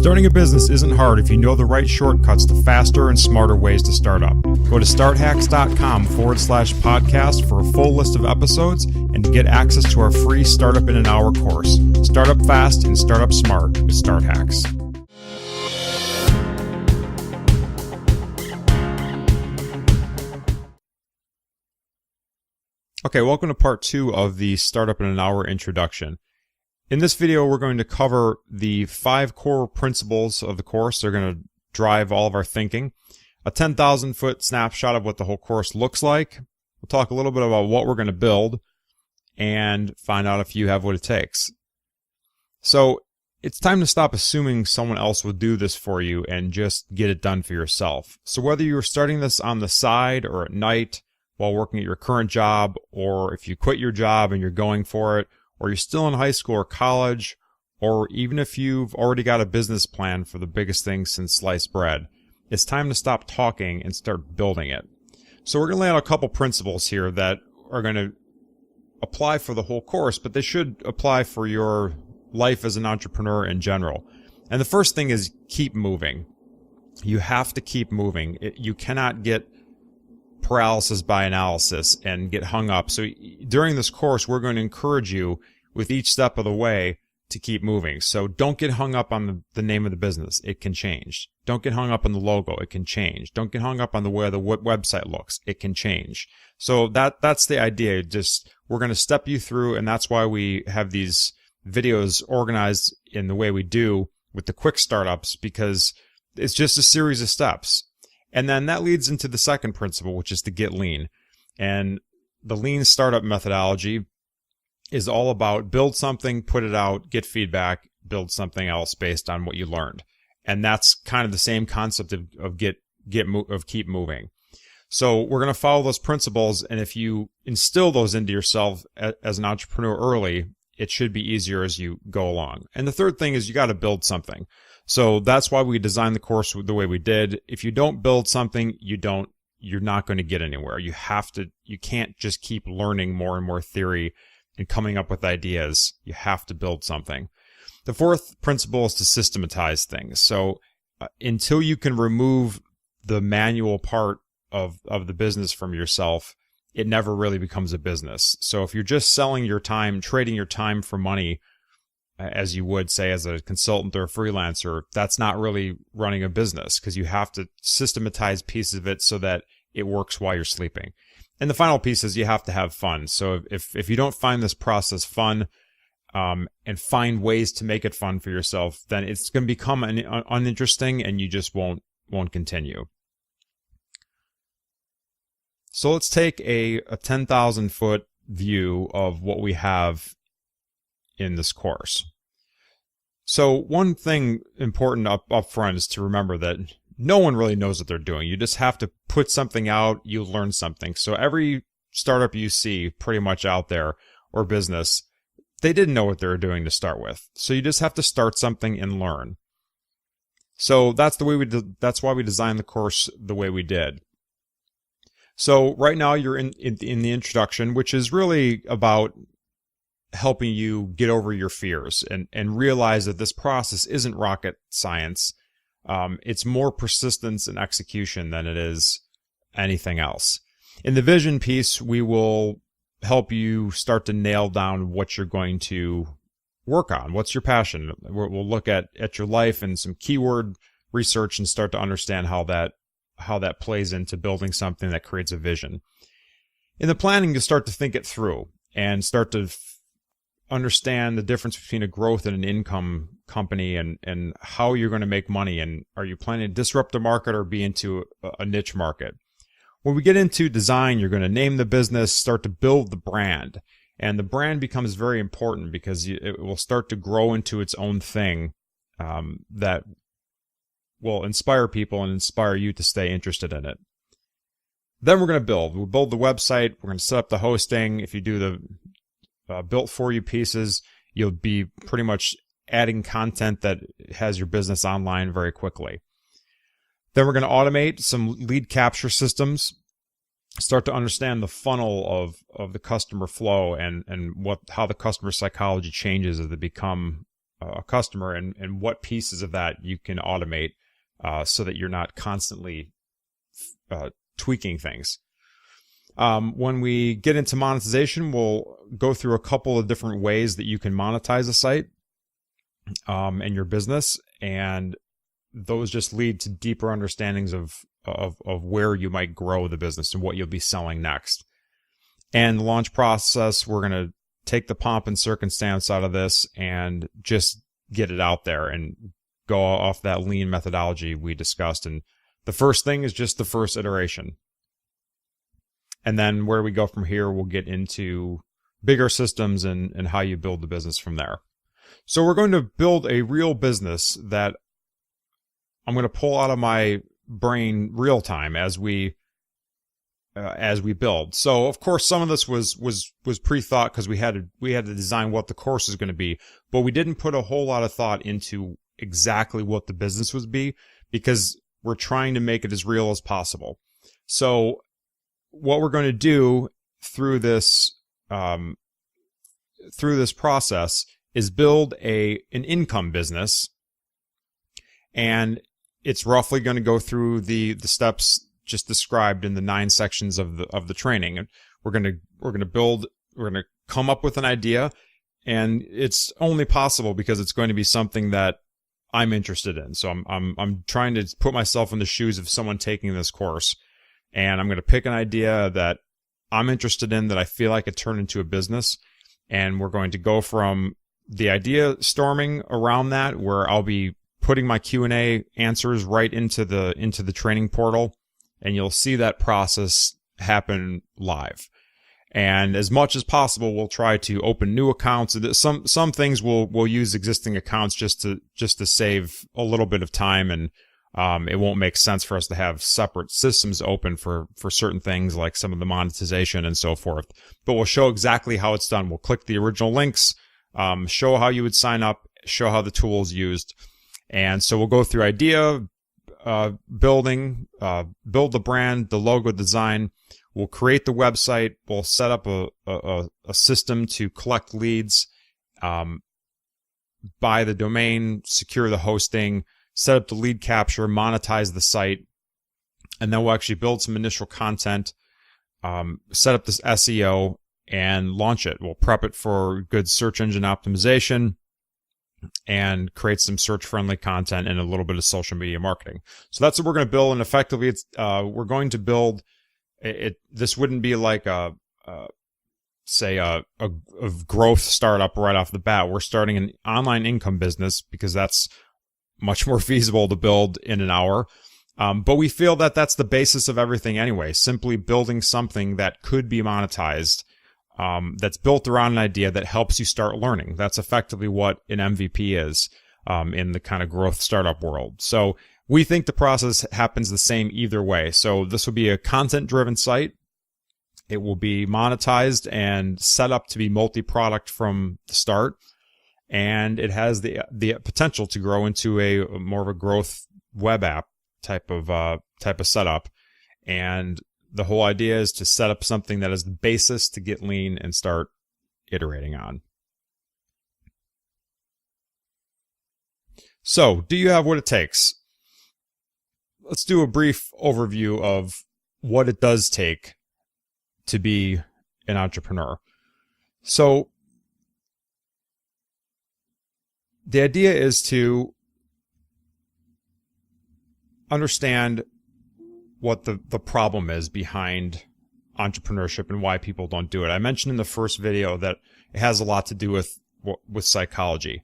Starting a business isn't hard if you know the right shortcuts to faster and smarter ways to start up. Go to starthacks.com/podcast for a full list of episodes and to get access to our free Startup in an Hour course. Start up fast and start up smart with Start Hacks. Okay, welcome to part 2 of the Startup in an Hour introduction. In this video, we're going to cover the 5 core principles of the course. They're going to drive all of our thinking. A 10,000-foot snapshot of what the whole course looks like. We'll talk a little bit about what we're going to build and find out if you have what it takes. So it's time to stop assuming someone else will do this for you and just get it done for yourself. So whether you're starting this on the side or at night while working at your current job, or if you quit your job and you're going for it, or you're still in high school or college, or even if you've already got a business plan for the biggest thing since sliced bread, it's time to stop talking and start building it. So we're going to lay out a couple principles here that are going to apply for the whole course, but they should apply for your life as an entrepreneur in general. And the first thing is keep moving. You have to keep moving. You cannot get paralysis by analysis and get hung up. So during this course, we're going to encourage you with each step of the way to keep moving. So don't get hung up on the name of the business. It can change. Don't get hung up on the logo. It can change. Don't get hung up on the way the website looks. It can change. So that's the idea. Just we're going to step you through, and that's why we have these videos organized in the way we do with the quick startups, because it's just a series of steps. And then that leads into the second principle, which is to get lean. And the lean startup methodology is all about build something, put it out, get feedback, build something else based on what you learned. And that's kind of the same concept of keep moving. So we're going to follow those principles. And if you instill those into yourself as an entrepreneur early, it should be easier as you go along. And the third thing is you got to build something. So that's why we designed the course the way we did. If you don't build something, you're not going to get anywhere. You can't just keep learning more and more theory and coming up with ideas. You have to build something. The fourth principle is to systematize things. So until you can remove the manual part of the business from yourself, it never really becomes a business. So if you're just selling your time, trading your time for money, as you would say as a consultant or a freelancer, that's not really running a business, because you have to systematize pieces of it so that it works while you're sleeping. And the final piece is you have to have fun. So if you don't find this process fun, and find ways to make it fun for yourself, then it's going to become uninteresting and you just won't continue. So let's take a 10,000-foot view of what we have in this course. So one thing important up front is to remember that no one really knows what they're doing. You just have to put something out, you learn something. So every startup you see pretty much out there, or business, they didn't know what they were doing to start with. So you just have to start something and learn. So that's why we designed the course the way we did. So right now you're in the introduction, which is really about helping you get over your fears and realize that this process isn't rocket science. It's more persistence and execution than it is anything else. In the vision piece, we will help you start to nail down what you're going to work on. What's your passion? We'll look at your life and some keyword research and start to understand how that plays into building something that creates a vision. In the planning, you start to think it through and start to understand the difference between a growth and an income company and how you're going to make money, and are you planning to disrupt the market or be into a niche market. When we get into design, you're going to name the business, start to build the brand, and the brand becomes very important because it will start to grow into its own thing that will inspire people and inspire you to stay interested in it. Then we're going to build. We'll build the website. We're going to set up the hosting. If you do the built for you pieces, you'll be pretty much adding content that has your business online very quickly. Then we're going to automate some lead capture systems, start to understand the funnel of the customer flow and how the customer psychology changes as they become a customer, and what pieces of that you can automate so that you're not constantly tweaking things. When we get into monetization, we'll go through a couple of different ways that you can monetize a site and your business, and those just lead to deeper understandings of where you might grow the business and what you'll be selling next. And the launch process, we're going to take the pomp and circumstance out of this and just get it out there and go off that lean methodology we discussed. And the first thing is just the first iteration. And then where we go from here, we'll get into bigger systems and how you build the business from there. So we're going to build a real business that I'm going to pull out of my brain real time as we build. So of course some of this was pre-thought because we had to design what the course is going to be, but we didn't put a whole lot of thought into exactly what the business would be because we're trying to make it as real as possible. So what we're going to do through this process is build an income business, and it's roughly going to go through the steps just described in the 9 sections of the training. And we're going to come up with an idea, and it's only possible because it's going to be something that I'm interested in. So I'm trying to put myself in the shoes of someone taking this course, and I'm going to pick an idea that I'm interested in that I feel I could turn into a business. And we're going to go from the idea storming around that, where I'll be putting my Q&A answers right into the training portal, and you'll see that process happen live. And as much as possible, we'll try to open new accounts. Some things we'll use existing accounts just to save a little bit of time, and it won't make sense for us to have separate systems open for certain things like some of the monetization and so forth. But we'll show exactly how it's done. We'll click the original links, show how you would sign up, show how the tool is used. And so we'll go through idea, building, build the brand, the logo design. We'll create the website. We'll set up a system to collect leads, buy the domain, secure the hosting, set up the lead capture, monetize the site, and then we'll actually build some initial content, set up this SEO, and launch it. We'll prep it for good search engine optimization and create some search-friendly content and a little bit of social media marketing. So that's what we're going to build, and effectively, we're going to build it. This wouldn't be like a growth startup right off the bat. We're starting an online income business because that's much more feasible to build in an hour. But we feel that that's the basis of everything anyway, simply building something that could be monetized, that's built around an idea that helps you start learning. That's effectively what an MVP is in the kind of growth startup world. So we think the process happens the same either way. So this will be a content-driven site. It will be monetized and set up to be multi-product from the start. And it has the potential to grow into a more of a growth web app type of setup. And the whole idea is to set up something that is the basis to get lean and start iterating on. So, do you have what it takes? Let's do a brief overview of what it does take to be an entrepreneur. So, the idea is to understand what the problem is behind entrepreneurship and why people don't do it. I mentioned in the first video that it has a lot to do with psychology.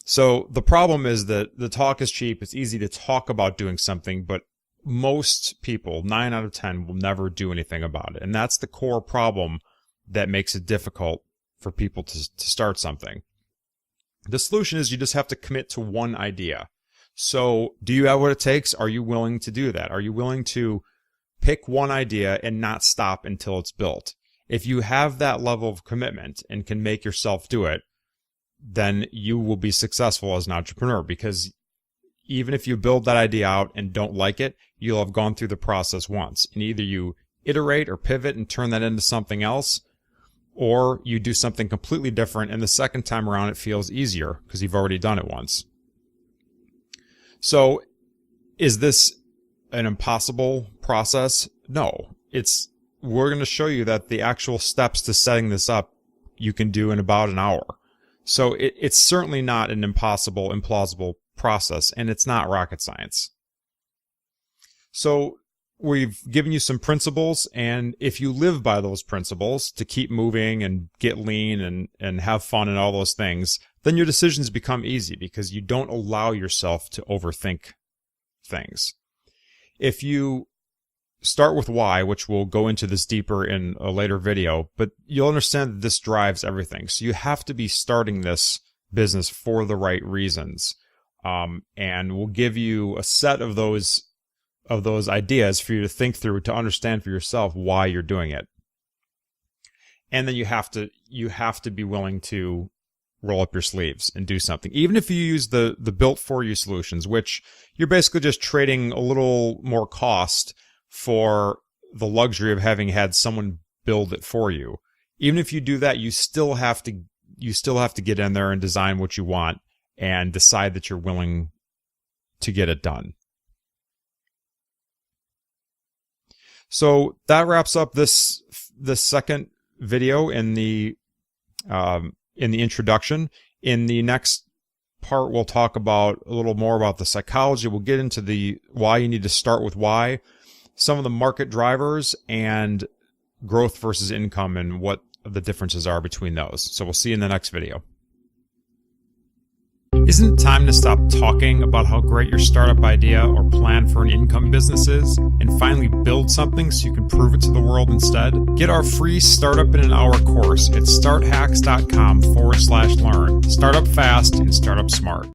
So the problem is that the talk is cheap. It's easy to talk about doing something, but most people, 9 out of 10, will never do anything about it. And that's the core problem that makes it difficult for people to start something. The solution is you just have to commit to one idea. So do you have what it takes? Are you willing to do that? Are you willing to pick one idea and not stop until it's built? If you have that level of commitment and can make yourself do it, then you will be successful as an entrepreneur, because even if you build that idea out and don't like it, you'll have gone through the process once. And either you iterate or pivot and turn that into something else, or you do something completely different and the second time around it feels easier because you've already done it once. So is this an impossible process? No. We're going to show you that the actual steps to setting this up you can do in about an hour. So it's certainly not an impossible, implausible process, and it's not rocket science. So we've given you some principles, and if you live by those principles to keep moving and get lean and have fun and all those things, then your decisions become easy because you don't allow yourself to overthink things. If you start with why, which we'll go into this deeper in a later video, but you'll understand that this drives everything. So you have to be starting this business for the right reasons. And we'll give you a set of those ideas for you to think through to understand for yourself why you're doing it. And then you have to be willing to roll up your sleeves and do something. Even if you use the built for you solutions, which you're basically just trading a little more cost for the luxury of having had someone build it for you. Even if you do that, you still have to get in there and design what you want and decide that you're willing to get it done. So that wraps up this second video in the introduction. In the next part, we'll talk about a little more about the psychology. We'll get into the why you need to start with why, some of the market drivers, and growth versus income and what the differences are between those. So we'll see you in the next video. Isn't it time to stop talking about how great your startup idea or plan for an income business is and finally build something so you can prove it to the world instead? Get our free Startup in an Hour course at starthacks.com/learn. Startup fast and startup smart.